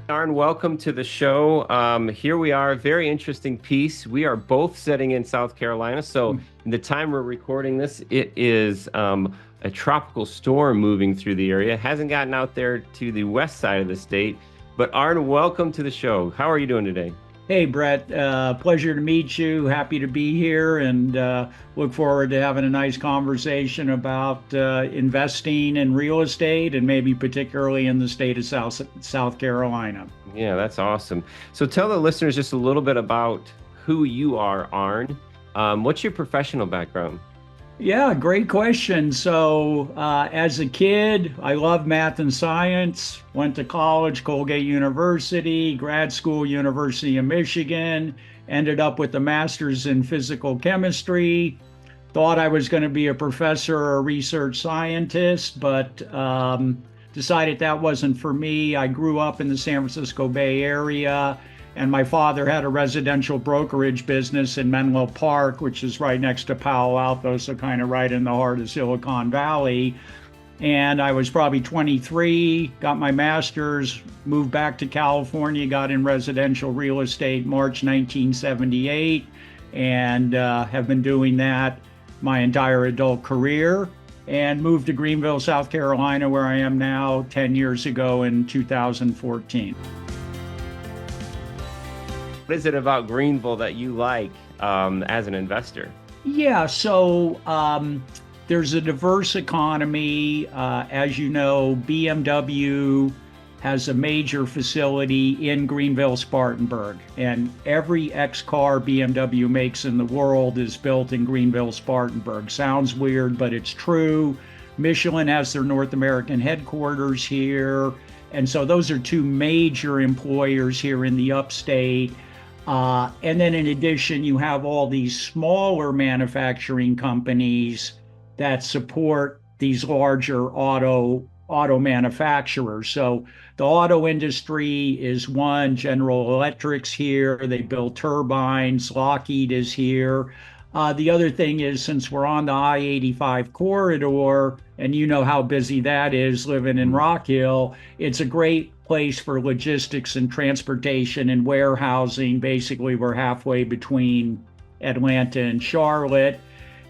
Arn, welcome to the show. Here we are, very interesting piece. We are both sitting in South Carolina. So, in the time we're recording this, it is a tropical storm moving through the area. It hasn't gotten out there to the west side of the state. But, Arn, welcome to the show. How are you doing today? Hey, Brett, pleasure to meet you. Happy to be here and look forward to having a nice conversation about investing in real estate and maybe particularly in the state of South Carolina. Yeah, that's awesome. So, tell the listeners just a little bit about who you are, Arn. What's your professional background? Yeah, great question. So, as a kid, I loved math and science. Went to college, Colgate University, grad school, University of Michigan. Ended up with a master's in physical chemistry. Thought I was going to be a professor or a research scientist, but decided that wasn't for me. I grew up in the San Francisco Bay Area, and my father had a residential brokerage business in Menlo Park, which is right next to Palo Alto, so kind of right in the heart of Silicon Valley. And I was probably 23, got my master's, moved back to California, got in residential real estate March 1978, and have been doing that my entire adult career, and moved to Greenville, South Carolina, where I am now 10 years ago in 2014. What is it about Greenville that you like as an investor? Yeah, so there's a diverse economy. As you know, BMW has a major facility in Greenville, Spartanburg, and every X car BMW makes in the world is built in Greenville, Spartanburg. Sounds weird, but it's true. Michelin has their North American headquarters here. And so those are two major employers here in the upstate. And then in addition, you have all these smaller manufacturing companies that support these larger auto manufacturers. So the auto industry is one. General Electric's here. They build turbines. Lockheed is here. The other thing is, since we're on the I-85 corridor, and you know how busy that is living in Rock Hill, it's a great place for logistics and transportation and warehousing. Basically, we're halfway between Atlanta and Charlotte.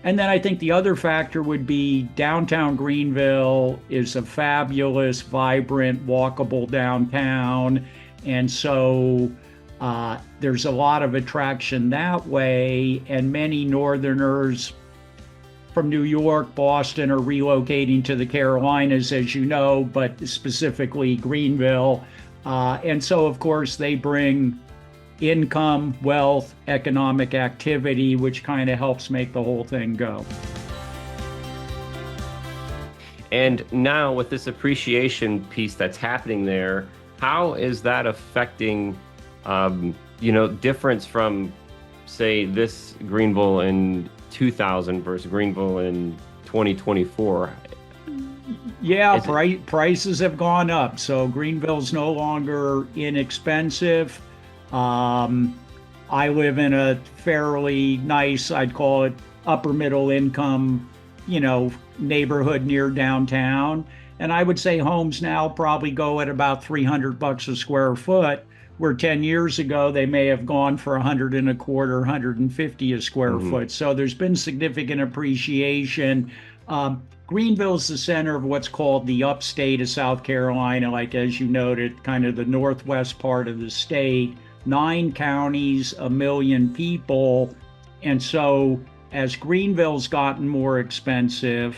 And then I think the other factor would be downtown Greenville is a fabulous, vibrant, walkable downtown. And so there's a lot of attraction that way. And many Northerners from New York, Boston are relocating to the Carolinas, as you know, but specifically Greenville. And so, of course, they bring income, wealth, economic activity, which kind of helps make the whole thing go. And now with this appreciation piece that's happening there, how is that affecting, difference from, say, this Greenville in 2000 versus Greenville in 2024? Yeah, prices have gone up. So Greenville's no longer inexpensive. I live in a fairly nice, I'd call it upper middle income, neighborhood near downtown. And I would say homes now probably go at about $300 a square foot, where 10 years ago they may have gone for 100 and a quarter, 150 a square foot. So there's been significant appreciation. Greenville's the center of what's called the upstate of South Carolina, like as you noted, kind of the northwest part of the state. 9 counties, 1 million people. And so as Greenville's gotten more expensive,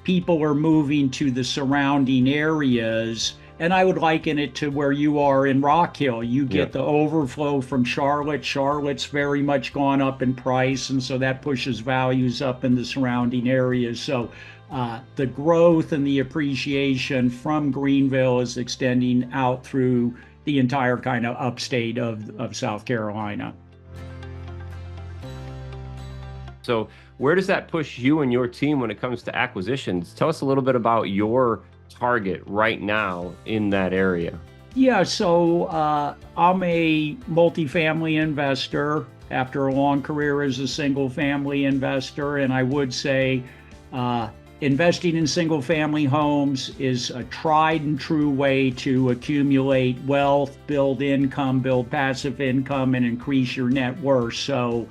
people are moving to the surrounding areas. And I would liken it to where you are in Rock Hill. You get the overflow from Charlotte. Charlotte's very much gone up in price, and so that pushes values up in the surrounding areas. So the growth and the appreciation from Greenville is extending out through the entire kind of upstate of South Carolina. So where does that push you and your team when it comes to acquisitions? Tell us a little bit about your target right now in that area. Yeah, so I'm a multifamily investor after a long career as a single family investor, and I would say investing in single family homes is a tried and true way to accumulate wealth, build income, build passive income, and increase your net worth. So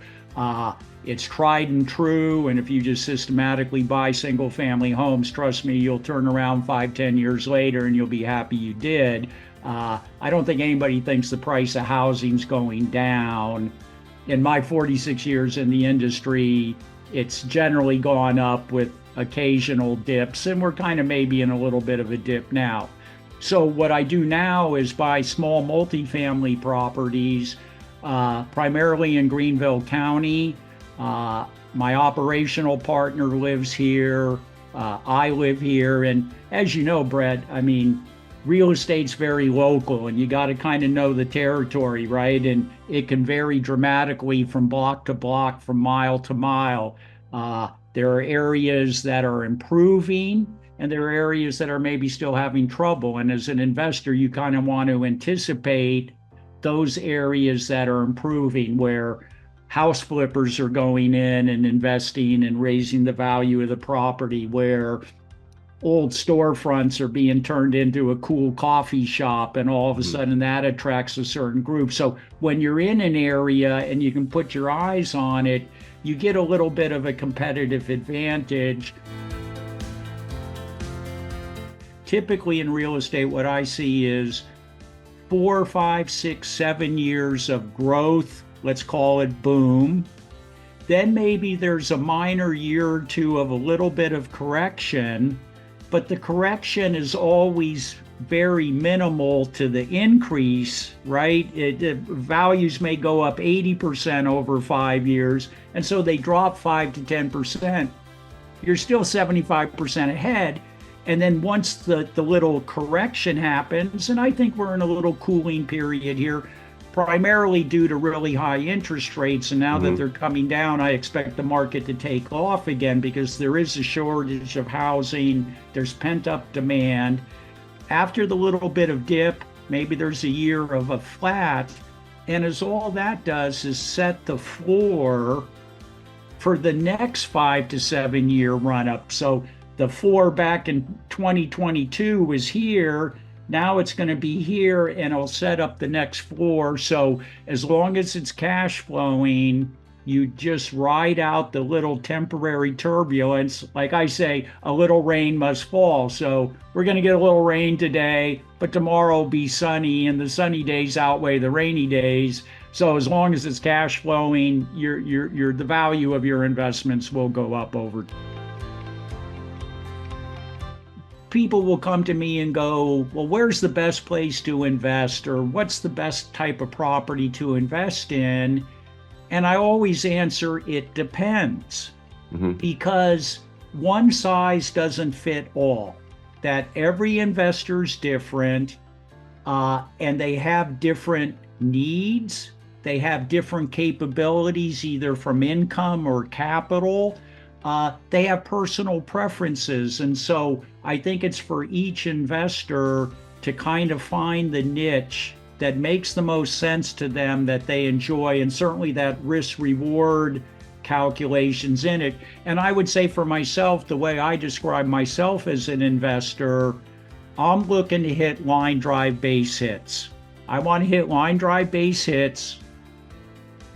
it's tried and true. And if you just systematically buy single family homes, trust me, you'll turn around 5-10 years later and you'll be happy you did. I don't think anybody thinks the price of housing's going down. In my 46 years in the industry, it's generally gone up with occasional dips, and we're kind of maybe in a little bit of a dip now. So what I do now is buy small multifamily properties, primarily in Greenville County. My operational partner lives here. I live here. And as you know, Brett, I mean, real estate's very local, and you got to kind of know the territory, right? And it can vary dramatically from block to block, from mile to mile. There are areas that are improving, and there are areas that are maybe still having trouble. And as an investor, you kind of want to anticipate those areas that are improving, where house flippers are going in and investing and raising the value of the property, where old storefronts are being turned into a cool coffee shop, and all of a sudden that attracts a certain group. So when you're in an area and you can put your eyes on it, you get a little bit of a competitive advantage. Typically in real estate, what I see is 4, 5, 6, 7 years of growth, let's call it boom. Then maybe there's a minor year or two of a little bit of correction, but the correction is always very minimal to the increase, right? Values may go up 80% over 5 years, and so they drop 5 to 10%. You're still 75% ahead. And then once the little correction happens, and I think we're in a little cooling period here, primarily due to really high interest rates. And now that they're coming down, I expect the market to take off again, because there is a shortage of housing. There's pent-up demand. After the little bit of dip, maybe there's a year of a flat. And as all that does is set the floor for the next 5 to 7 year run up. So the floor back in 2022 was here. Now it's going to be here, and it'll set up the next floor. So as long as it's cash flowing, you just ride out the little temporary turbulence. Like I say, a little rain must fall. So we're going to get a little rain today, but tomorrow will be sunny, and the sunny days outweigh the rainy days. So as long as it's cash flowing, the value of your investments will go up over time. People will come to me and go, well, where's the best place to invest, or what's the best type of property to invest in? And I always answer, it depends, because one size doesn't fit all. That every investor's different, and they have different needs. They have different capabilities, either from income or capital. They have personal preferences. And so I think it's for each investor to kind of find the niche that makes the most sense to them, that they enjoy, and certainly that risk-reward calculations in it. And I would say for myself, the way I describe myself as an investor, I'm looking to hit line drive base hits. I want to hit line drive base hits.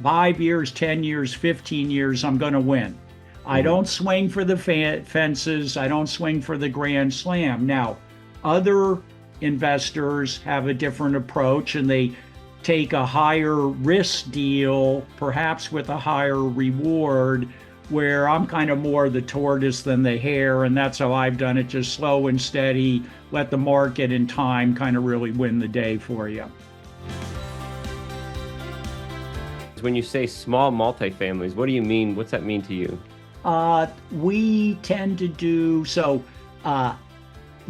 5 years, 10 years, 15 years, I'm going to win. I don't swing for the fences. I don't swing for the grand slam. Now, other investors have a different approach, and they take a higher risk deal, perhaps with a higher reward, where I'm kind of more the tortoise than the hare, and that's how I've done it, just slow and steady, let the market and time kind of really win the day for you. When you say small multifamilies, what do you mean? What's that mean to you? We tend to do,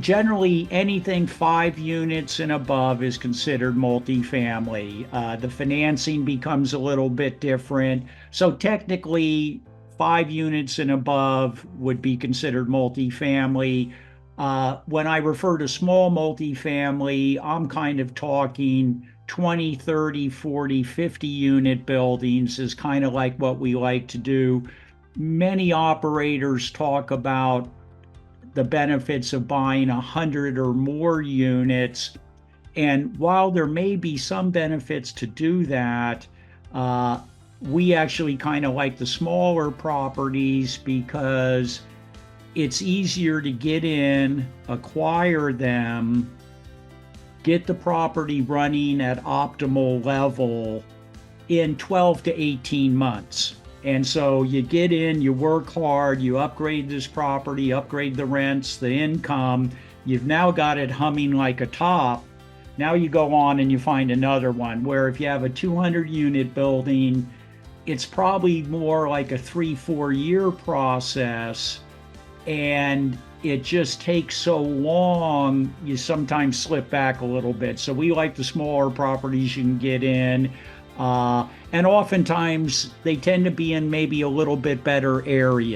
generally anything 5 units and above is considered multifamily. The financing becomes a little bit different. So technically 5 units and above would be considered multifamily. When I refer to small multifamily, I'm kind of talking 20, 30, 40, 50 unit buildings is kind of like what we like to do. Many operators talk about the benefits of buying 100 or more units. And while there may be some benefits to do that, we actually kind of like the smaller properties because it's easier to get in, acquire them, get the property running at optimal level in 12 to 18 months. And so you get in, you work hard, you upgrade this property, upgrade the rents, the income, you've now got it humming like a top. Now you go on and you find another one, where if you have a 200 unit building, it's probably more like a 3-4 year process, and it just takes so long, you sometimes slip back a little bit. So we like the smaller properties you can get in, and oftentimes they tend to be in maybe a little bit better areas.